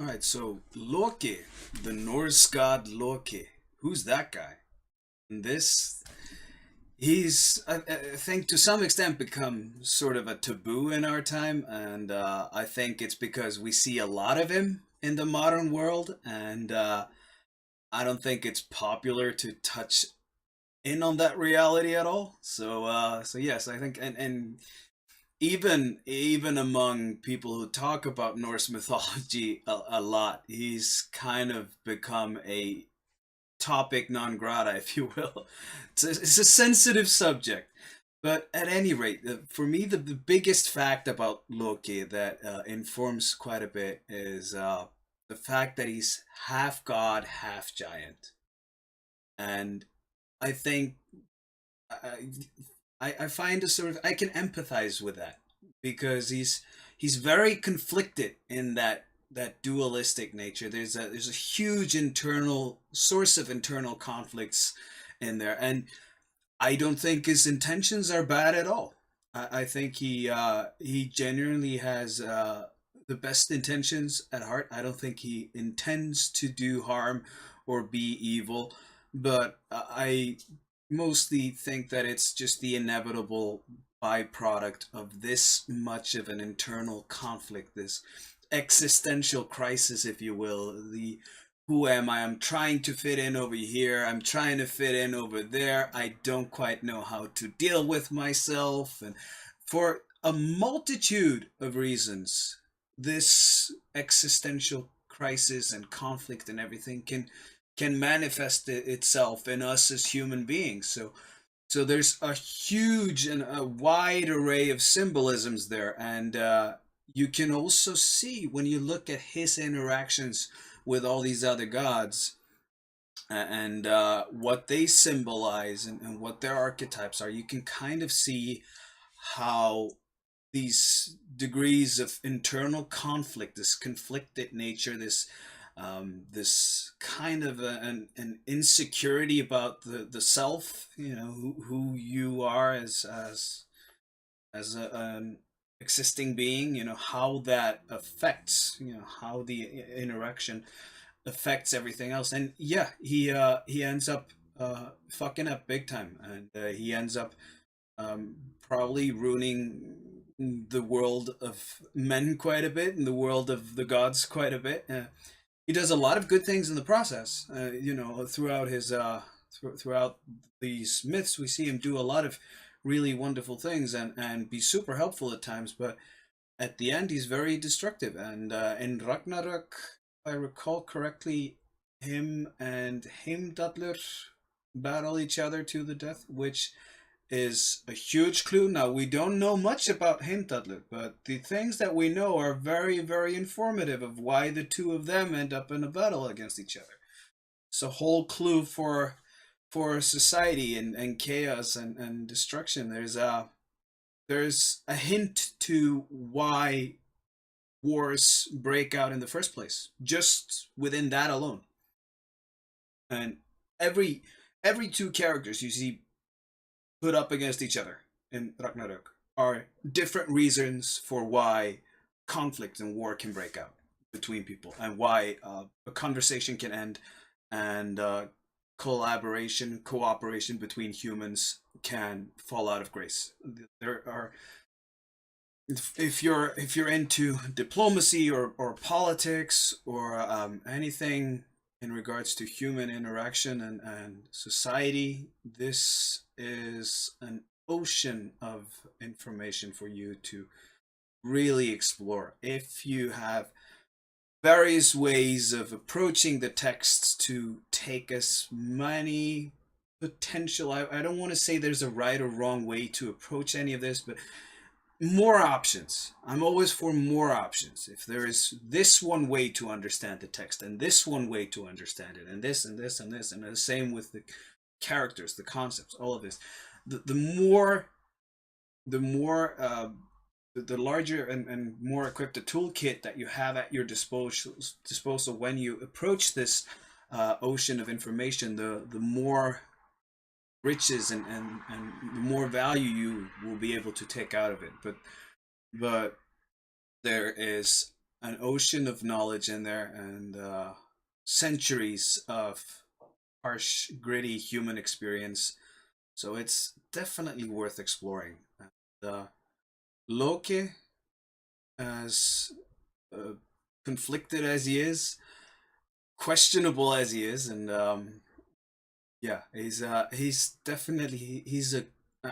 All right, so Loki, the Norse God Loki, who's that guy? And he's, I think, to some extent become sort of a taboo in our time, and I think it's because we see a lot of him in the modern world, and I don't think it's popular to touch in on that reality at all. So yes, I think, and even among people who talk about Norse mythology a lot, he's kind of become a topic non grata, if you will. It's a sensitive subject. But at any rate, for me, the biggest fact about Loki that informs quite a bit is the fact that he's half god, half giant. And I think I find a sort of I can empathize with that because he's very conflicted in that dualistic nature. There's a huge internal source of internal conflicts in there, and I don't think his intentions are bad at all. I think he genuinely has the best intentions at heart. I don't think he intends to do harm or be evil, but I mostly think that it's just the inevitable byproduct of this much of an internal conflict, this existential crisis, if you will. The who am I? I'm trying to fit in over here. I'm trying to fit in over there. I don't quite know how to deal with myself. And for a multitude of reasons, this existential crisis and conflict and everything can manifest itself in us as human beings. So there's a huge and a wide array of symbolisms there, and you can also see when you look at his interactions with all these other gods and what they symbolize and what their archetypes are. You can kind of see how these degrees of internal conflict, this conflicted nature, this kind of an insecurity about the self, who you are as an existing being, how that affects, how the interaction affects everything else. And yeah, he ends up fucking up big time, and he ends up probably ruining the world of men quite a bit and the world of the gods quite a bit. He does a lot of good things in the process. Throughout his throughout these myths, we see him do a lot of really wonderful things and be super helpful at times. But at the end, he's very destructive. And in Ragnarok, if I recall correctly, him and Heimdallr battle each other to the death, which is a huge clue. Now, we don't know much about Heimdallr, but the things that we know are very, very informative of why the two of them end up in a battle against each other. It's a whole clue for society and chaos and destruction. There's a hint to why wars break out in the first place, just within that alone. And every every two characters you see put up against each other in Ragnarok are different reasons for why conflict and war can break out between people and why a conversation can end and collaboration, cooperation between humans can fall out of grace. There are if you're into diplomacy or politics or anything in regards to human interaction and society, this is an ocean of information for you to really explore. If you have various ways of approaching the texts to take as many potential, I don't want to say there's a right or wrong way to approach any of this, but more options. I'm always for more options. If there is this one way to understand the text and this one way to understand it and this and this and this and the same with the characters, the concepts, all of this, the more the more the larger and more equipped the toolkit that you have at your disposal when you approach this ocean of information, the more riches and the more value you will be able to take out of it. But there is an ocean of knowledge in there, and centuries of harsh, gritty human experience. So it's definitely worth exploring. And, Loki, as uh, conflicted as he is, questionable as he is, and yeah, he's definitely he's a.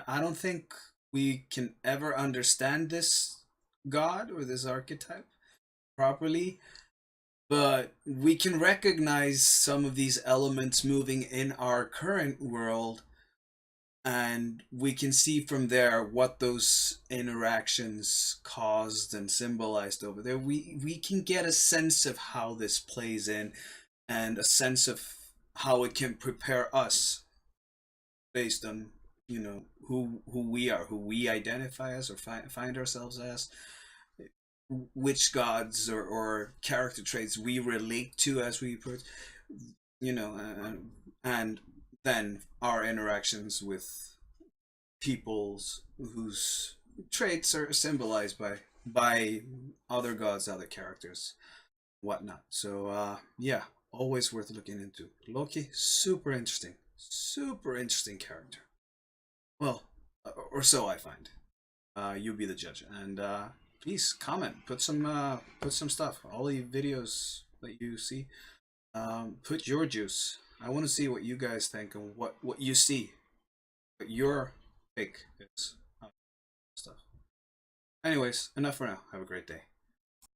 I don't think we can ever understand this god or this archetype properly, but we can recognize some of these elements moving in our current world, and we can see from there what those interactions caused and symbolized over there. We can get a sense of how this plays in, and a sense of how it can prepare us based on, who we are, who we identify as, or find ourselves as, which gods or character traits we relate to as we put, and then our interactions with peoples whose traits are symbolized by other gods, other characters, whatnot. So yeah, always worth looking into. Loki, super interesting character. Well, or so I find. You be the judge, and please comment, put some stuff. All the videos that you see, put your juice. I want to see what you guys think and what you see, what your pick is. Stuff. Anyways, enough for now. Have a great day.